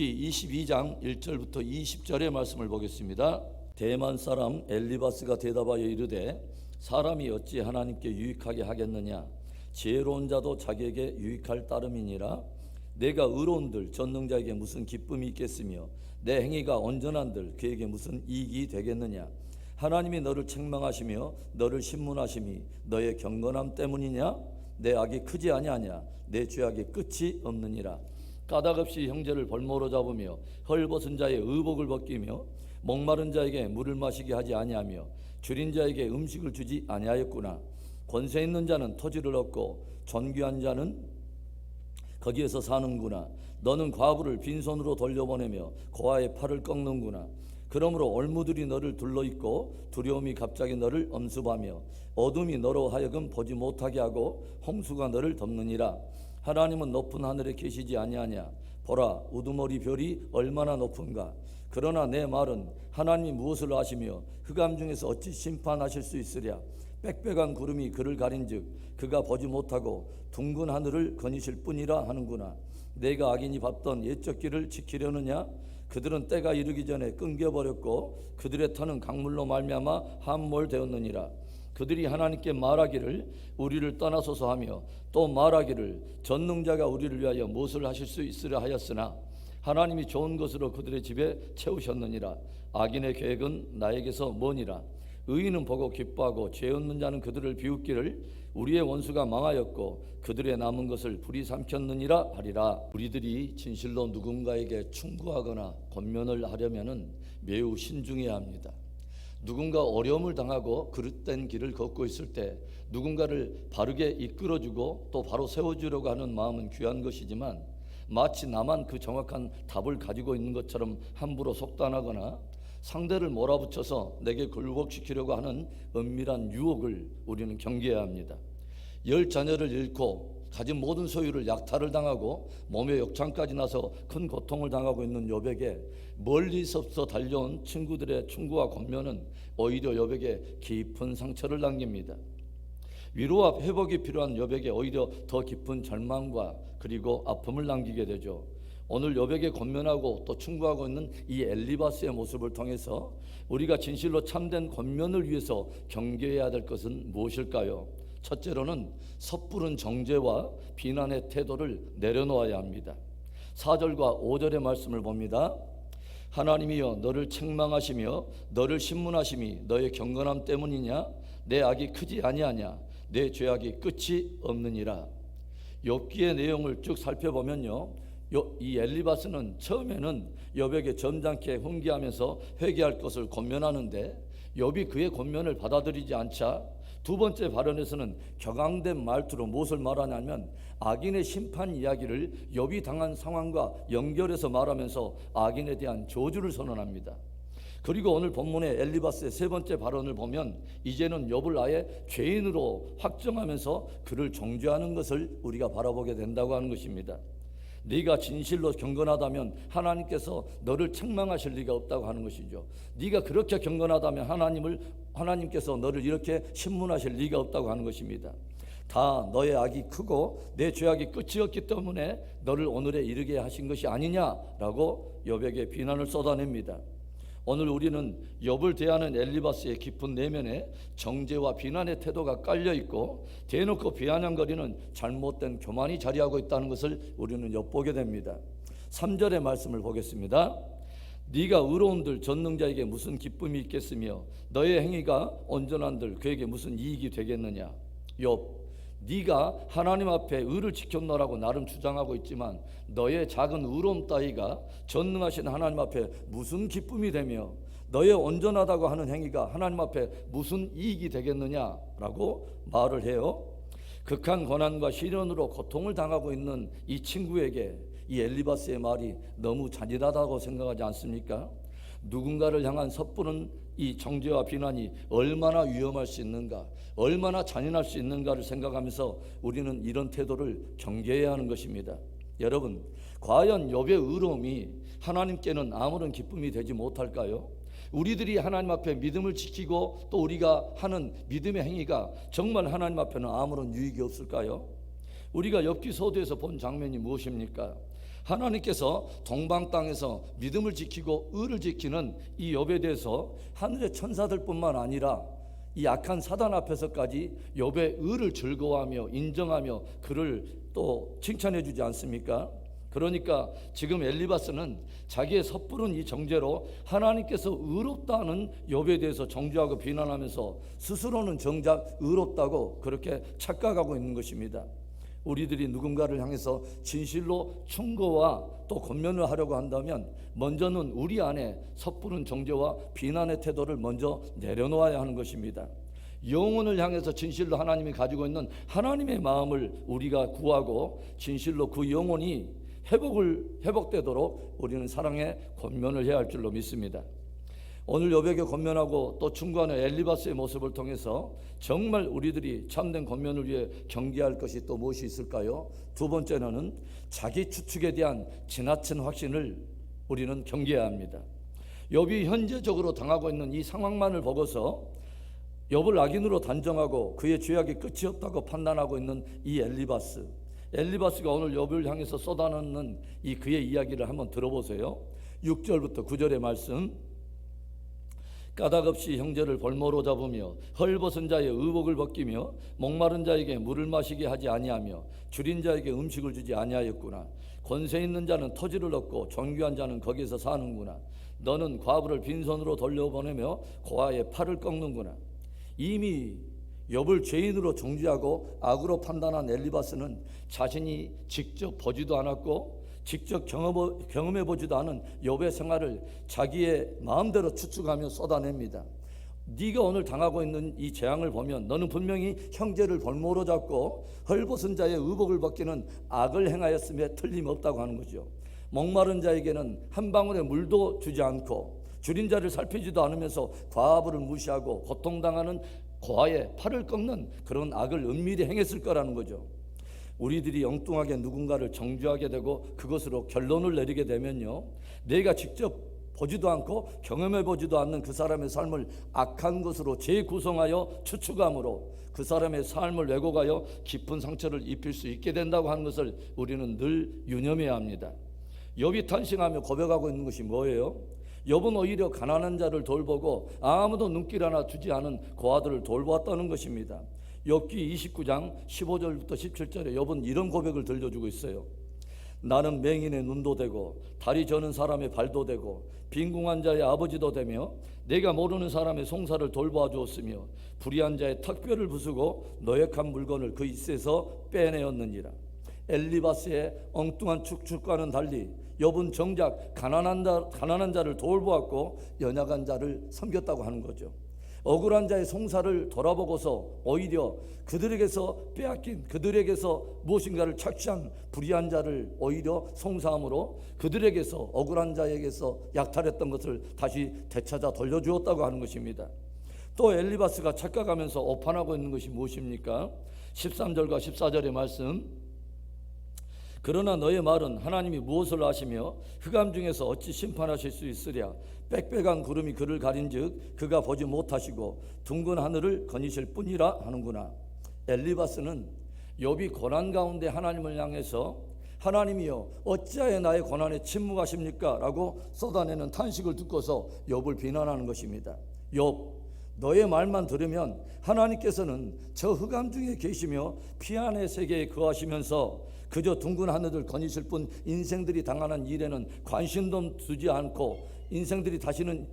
욥기 22장 1절부터 20절의 말씀을 보겠습니다. 대만 사람 엘리바스가 대답하여 이르되 사람이 어찌 하나님께 유익하게 하겠느냐? 지혜로운 자도 자기에게 유익할 따름이니라. 내가 의로운들 전능자에게 무슨 기쁨이 있겠으며 내 행위가 온전한들 그에게 무슨 이익이 되겠느냐? 하나님이 너를 책망하시며 너를 신문하심이 너의 경건함 때문이냐? 내 악이 크지 아니하냐? 내 죄악이 끝이 없느니라. 까닭없이 형제를 벌모로 잡으며 헐벗은 자의 의복을 벗기며 목마른 자에게 물을 마시게 하지 아니하며 줄인 자에게 음식을 주지 아니하였구나. 권세 있는 자는 토지를 얻고 존귀한 자는 거기에서 사는구나. 너는 과부를 빈손으로 돌려보내며 고아의 팔을 꺾는구나. 그러므로 올무들이 너를 둘러있고 두려움이 갑자기 너를 엄습하며 어둠이 너로 하여금 보지 못하게 하고 홍수가 너를 덮느니라. 하나님은 높은 하늘에 계시지 아니하냐? 보라, 우두머리 별이 얼마나 높은가? 그러나 내 말은 하나님이 무엇을 아시며 흑암 중에서 어찌 심판하실 수 있으랴? 빽빽한 구름이 그를 가린즉 그가 보지 못하고 둥근 하늘을 거니실 뿐이라 하는구나. 내가 악인이 밟던 옛적 길을 지키려느냐? 그들은 때가 이르기 전에 끊겨버렸고 그들의 터는 강물로 말미암아 함몰되었느니라. 그들이 하나님께 말하기를 우리를 떠나소서 하며 또 말하기를 전능자가 우리를 위하여 무엇을 하실 수 있으려 하였으나 하나님이 좋은 것으로 그들의 집에 채우셨느니라. 악인의 계획은 나에게서 머니라. 의인은 보고 기뻐하고 죄 없는 자는 그들을 비웃기를 우리의 원수가 망하였고 그들의 남은 것을 불이 삼켰느니라 하리라. 우리들이 진실로 누군가에게 충고하거나 권면을 하려면은 매우 신중해야 합니다. 누군가 어려움을 당하고 그릇된 길을 걷고 있을 때 누군가를 바르게 이끌어주고 또 바로 세워주려고 하는 마음은 귀한 것이지만 마치 나만 그 정확한 답을 가지고 있는 것처럼 함부로 속단하거나 상대를 몰아붙여서 내게 굴복시키려고 하는 은밀한 유혹을 우리는 경계해야 합니다. 10자녀를 잃고 가진 모든 소유를 약탈을 당하고 몸에 역창까지 나서 큰 고통을 당하고 있는 욥에게 멀리서부터 달려온 친구들의 충고와 권면은 오히려 욥에게 깊은 상처를 남깁니다. 위로와 회복이 필요한 욥에게 오히려 더 깊은 절망과 그리고 아픔을 남기게 되죠. 오늘 욥에게 권면하고 또 충고하고 있는 이 엘리바스의 모습을 통해서 우리가 진실로 참된 권면을 위해서 경계해야 될 것은 무엇일까요? 첫째로는 섣부른 정죄와 비난의 태도를 내려놓아야 합니다. 4절과 5절의 말씀을 봅니다. 하나님이여 너를 책망하시며 너를 신문하심이 너의 경건함 때문이냐? 내 악이 크지 아니하냐? 내 죄악이 끝이 없느니라. 욥기의 내용을 쭉 살펴보면요, 이 엘리바스는 처음에는 욥에게 점잖게 훈계하면서 회개할 것을 권면하는데 욥이 그의 권면을 받아들이지 않자 두 번째 발언에서는 격앙된 말투로 무엇을 말하냐면 악인의 심판 이야기를 욥이 당한 상황과 연결해서 말하면서 악인에 대한 저주를 선언합니다. 그리고 오늘 본문의 엘리바스의 세 번째 발언을 보면 이제는 욥을 아예 죄인으로 확정하면서 그를 정죄하는 것을 우리가 바라보게 된다고 하는 것입니다. 네가 진실로 경건하다면 하나님께서 너를 책망하실 리가 없다고 하는 것이죠. 네가 그렇게 경건하다면 하나님께서 너를 이렇게 신문하실 리가 없다고 하는 것입니다. 다 너의 악이 크고 내 죄악이 끝이었기 때문에 너를 오늘에 이르게 하신 것이 아니냐라고 욥에게 비난을 쏟아냅니다. 오늘 우리는 욥을 대하는 엘리바스의 깊은 내면에 정죄와 비난의 태도가 깔려있고 대놓고 비아냥거리는 잘못된 교만이 자리하고 있다는 것을 우리는 엿보게 됩니다. 3절의 말씀을 보겠습니다. 네가 의로운들 전능자에게 무슨 기쁨이 있겠으며 너의 행위가 온전한들 그에게 무슨 이익이 되겠느냐. 욥, 네가 하나님 앞에 의를 지켰노라고 나름 주장하고 있지만 너의 작은 의로움 따위가 전능하신 하나님 앞에 무슨 기쁨이 되며 너의 온전하다고 하는 행위가 하나님 앞에 무슨 이익이 되겠느냐라고 말을 해요. 극한 고난과 시련으로 고통을 당하고 있는 이 친구에게 이 엘리바스의 말이 너무 잔인하다고 생각하지 않습니까? 누군가를 향한 섣부른 이 정죄와 비난이 얼마나 위험할 수 있는가, 얼마나 잔인할 수 있는가를 생각하면서 우리는 이런 태도를 경계해야 하는 것입니다. 여러분, 과연 욥의 의로움이 하나님께는 아무런 기쁨이 되지 못할까요? 우리들이 하나님 앞에 믿음을 지키고 또 우리가 하는 믿음의 행위가 정말 하나님 앞에는 아무런 유익이 없을까요? 우리가 욥기 서두에서 본 장면이 무엇입니까? 하나님께서 동방 땅에서 믿음을 지키고 의를 지키는 이 욥에 대해서 하늘의 천사들뿐만 아니라 이 악한 사단 앞에서까지 욥의 의를 즐거워하며 인정하며 그를 또 칭찬해 주지 않습니까? 그러니까 지금 엘리바스는 자기의 섣부른 이 정죄로 하나님께서 의롭다는 욥에 대해서 정죄하고 비난하면서 스스로는 정작 의롭다고 그렇게 착각하고 있는 것입니다. 우리들이 누군가를 향해서 진실로 충고와 또 권면을 하려고 한다면 먼저는 우리 안에 섣부른 정죄와 비난의 태도를 먼저 내려놓아야 하는 것입니다. 영혼을 향해서 진실로 하나님이 가지고 있는 하나님의 마음을 우리가 구하고 진실로 그 영혼이 회복되도록 우리는 사랑의 권면을 해야 할 줄로 믿습니다. 오늘 욥에게 권면하고 또 충고하는 엘리바스의 모습을 통해서 정말 우리들이 참된 권면을 위해 경계할 것이 또 무엇이 있을까요? 두 번째는 자기 추측에 대한 지나친 확신을 우리는 경계해야 합니다. 욥이 현재적으로 당하고 있는 이 상황만을 보고서 욥을 악인으로 단정하고 그의 죄악이 끝이 없다고 판단하고 있는 이 엘리바스가 오늘 욥을 향해서 쏟아놓는 이 그의 이야기를 한번 들어보세요. 6절부터 9절의 말씀. 까닭없이 형제를 볼모로 잡으며 헐벗은 자의 의복을 벗기며 목마른 자에게 물을 마시게 하지 아니하며 줄인 자에게 음식을 주지 아니하였구나. 권세 있는 자는 토지를 얻고 존귀한 자는 거기서 사는구나. 너는 과부를 빈손으로 돌려보내며 고아의 팔을 꺾는구나. 이미 욥을 죄인으로 정죄하고 악으로 판단한 엘리바스는 자신이 직접 보지도 않았고 직접 경험해보지도 않은 욥의 생활을 자기의 마음대로 추측하며 쏟아냅니다. 네가 오늘 당하고 있는 이 재앙을 보면 너는 분명히 형제를 볼모로 잡고 헐벗은 자의 의복을 벗기는 악을 행하였음에 틀림없다고 하는 거죠. 목마른 자에게는 한 방울의 물도 주지 않고 줄인 자를 살피지도 않으면서 과부를 무시하고 고통당하는 고아의 팔을 꺾는 그런 악을 은밀히 행했을 거라는 거죠. 우리들이 엉뚱하게 누군가를 정죄하게 되고 그것으로 결론을 내리게 되면요, 내가 직접 보지도 않고 경험해 보지도 않는 그 사람의 삶을 악한 것으로 재구성하여 추측함으로 그 사람의 삶을 왜곡하여 깊은 상처를 입힐 수 있게 된다고 하는 것을 우리는 늘 유념해야 합니다. 욥이 탄식하며 고백하고 있는 것이 뭐예요? 욥은 오히려 가난한 자를 돌보고 아무도 눈길 하나 주지 않은 고아들을 돌보았다는 것입니다. 욥기 29장 15절부터 17절에 욥은 이런 고백을 들려주고 있어요. 나는 맹인의 눈도 되고 다리 저는 사람의 발도 되고 빈궁한 자의 아버지도 되며 내가 모르는 사람의 송사를 돌보아 주었으며 불의한 자의 턱뼈를 부수고 노획한 물건을 그 입에서 빼내었느니라. 엘리바스의 엉뚱한 추측과는 달리 욥은 정작 가난한 자를 돌보았고 연약한 자를 섬겼다고 하는 거죠. 억울한 자의 송사를 돌아보고서 오히려 그들에게서 빼앗긴, 그들에게서 무엇인가를 착취한 불의한 자를 오히려 송사함으로 그들에게서, 억울한 자에게서 약탈했던 것을 다시 되찾아 돌려주었다고 하는 것입니다. 또 엘리바스가 착각하면서 오판하고 있는 것이 무엇입니까? 13절과 14절의 말씀. 그러나 너의 말은 하나님이 무엇을 아시며 흑암 중에서 어찌 심판하실 수 있으랴. 빽빽한 구름이 그를 가린즉 그가 보지 못하시고 둥근 하늘을 거니실 뿐이라 하는구나. 엘리바스는 욥이 고난 가운데 하나님을 향해서 하나님이여 어찌하여 나의 고난에 침묵하십니까? 라고 쏟아내는 탄식을 듣고서 욥을 비난하는 것입니다. 욥, 너의 말만 들으면 하나님께서는 저 흑암 중에 계시며 피안의 세계에 거하시면서 그저 둥근 하늘을 거니실 뿐 인생들이 당하는 일에는 관심도 두지 않고 인생들이 다시는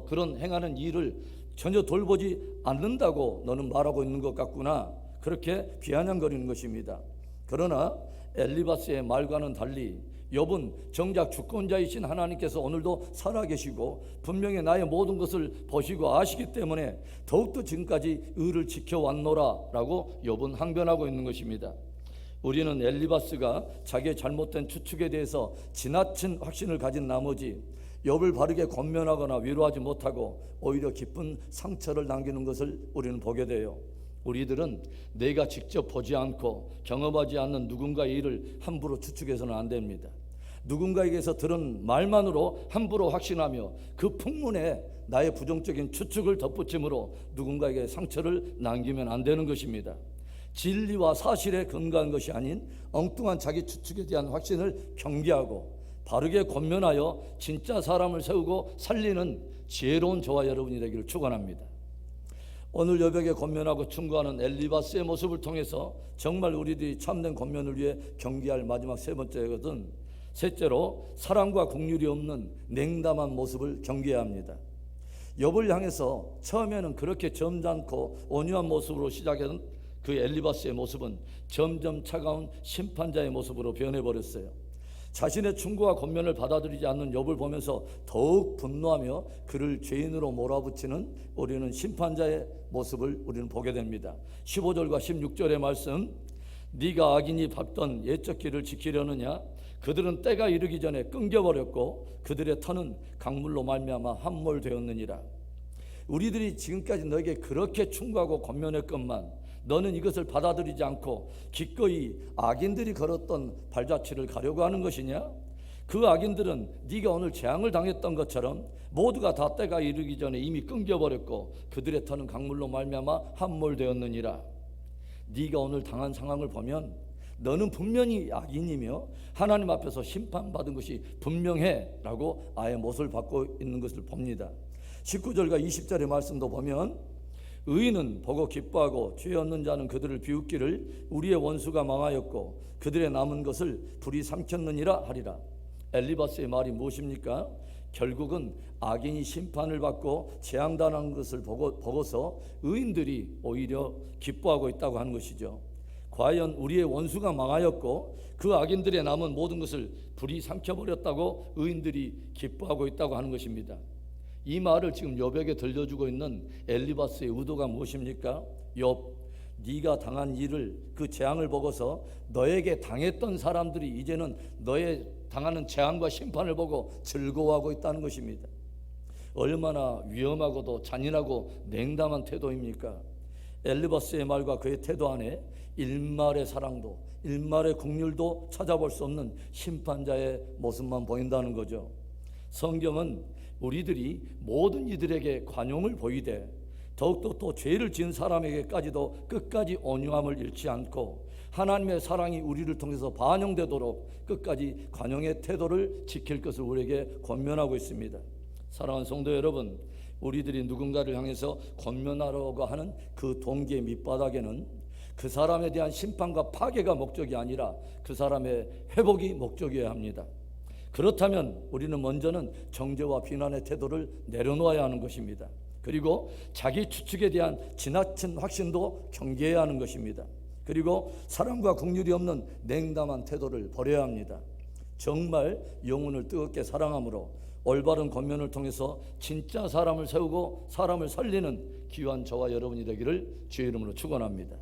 그런 행하는 일을 전혀 돌보지 않는다고 너는 말하고 있는 것 같구나. 그렇게 비아냥거리는 것입니다. 그러나 엘리바스의 말과는 달리 욥은 정작 주권자이신 하나님께서 오늘도 살아계시고 분명히 나의 모든 것을 보시고 아시기 때문에 더욱더 지금까지 의를 지켜왔노라 라고 욥은 항변하고 있는 것입니다. 우리는 엘리바스가 자기의 잘못된 추측에 대해서 지나친 확신을 가진 나머지 욥을 바르게 권면하거나 위로하지 못하고 오히려 깊은 상처를 남기는 것을 우리는 보게 돼요. 우리들은 내가 직접 보지 않고 경험하지 않는 누군가의 일을 함부로 추측해서는 안 됩니다. 누군가에게서 들은 말만으로 함부로 확신하며 그 풍문에 나의 부정적인 추측을 덧붙임으로 누군가에게 상처를 남기면 안 되는 것입니다. 진리와 사실에 근거한 것이 아닌 엉뚱한 자기 추측에 대한 확신을 경계하고 바르게 권면하여 진짜 사람을 세우고 살리는 지혜로운 저와 여러분이 되기를 축원합니다. 오늘 여백에 권면하고 충고하는 엘리바스의 모습을 통해서 정말 우리들이 참된 권면을 위해 경계할 마지막 세 번째거든. 셋째로 사랑과 긍휼이 없는 냉담한 모습을 경계해야 합니다. 욥을 향해서 처음에는 그렇게 점잖고 온유한 모습으로 시작한 그 엘리바스의 모습은 점점 차가운 심판자의 모습으로 변해버렸어요. 자신의 충고와 권면을 받아들이지 않는 욥을 보면서 더욱 분노하며 그를 죄인으로 몰아붙이는 우리는 심판자의 모습을 우리는 보게 됩니다. 15절과 16절의 말씀, 네가 악인이 밟던 옛적 길을 지키려느냐? 그들은 때가 이르기 전에 끊겨버렸고 그들의 터는 강물로 말미암아 함몰되었느니라. 우리들이 지금까지 너에게 그렇게 충고하고 권면했건만 너는 이것을 받아들이지 않고 기꺼이 악인들이 걸었던 발자취를 가려고 하는 것이냐? 그 악인들은 네가 오늘 재앙을 당했던 것처럼 모두가 다 때가 이르기 전에 이미 끊겨버렸고 그들의 터는 강물로 말미암아 함몰되었느니라. 네가 오늘 당한 상황을 보면 너는 분명히 악인이며 하나님 앞에서 심판받은 것이 분명해 라고 아예 못을 받고 있는 것을 봅니다. 19절과 20절의 말씀도 보면 의인은 보고 기뻐하고 죄 없는 자는 그들을 비웃기를 우리의 원수가 망하였고 그들의 남은 것을 불이 삼켰느니라 하리라. 엘리바스의 말이 무엇입니까? 결국은 악인이 심판을 받고 재앙당한 것을 보고서 의인들이 오히려 기뻐하고 있다고 하는 것이죠. 과연 우리의 원수가 망하였고 그 악인들의 남은 모든 것을 불이 삼켜버렸다고 의인들이 기뻐하고 있다고 하는 것입니다. 이 말을 지금 욥에게 들려주고 있는 엘리바스의 의도가 무엇입니까? 욥, 네가 당한 일을, 그 재앙을 보고서 너에게 당했던 사람들이 이제는 너의 당하는 재앙과 심판을 보고 즐거워하고 있다는 것입니다. 얼마나 위험하고도 잔인하고 냉담한 태도입니까? 엘리바스의 말과 그의 태도 안에 일말의 사랑도 일말의 긍휼도 찾아볼 수 없는 심판자의 모습만 보인다는 거죠. 성경은 우리들이 모든 이들에게 관용을 보이되 더욱더 또 죄를 지은 사람에게까지도 끝까지 온유함을 잃지 않고 하나님의 사랑이 우리를 통해서 반영되도록 끝까지 관용의 태도를 지킬 것을 우리에게 권면하고 있습니다. 사랑하는 성도 여러분, 우리들이 누군가를 향해서 권면하려고 하는 그 동기의 밑바닥에는 그 사람에 대한 심판과 파괴가 목적이 아니라 그 사람의 회복이 목적이어야 합니다. 그렇다면 우리는 먼저는 정죄와 비난의 태도를 내려놓아야 하는 것입니다. 그리고 자기 추측에 대한 지나친 확신도 경계해야 하는 것입니다. 그리고 사랑과 긍휼이 없는 냉담한 태도를 버려야 합니다. 정말 영혼을 뜨겁게 사랑함으로 올바른 권면을 통해서 진짜 사람을 세우고 사람을 살리는 귀한 저와 여러분이 되기를 주의 이름으로 축원합니다.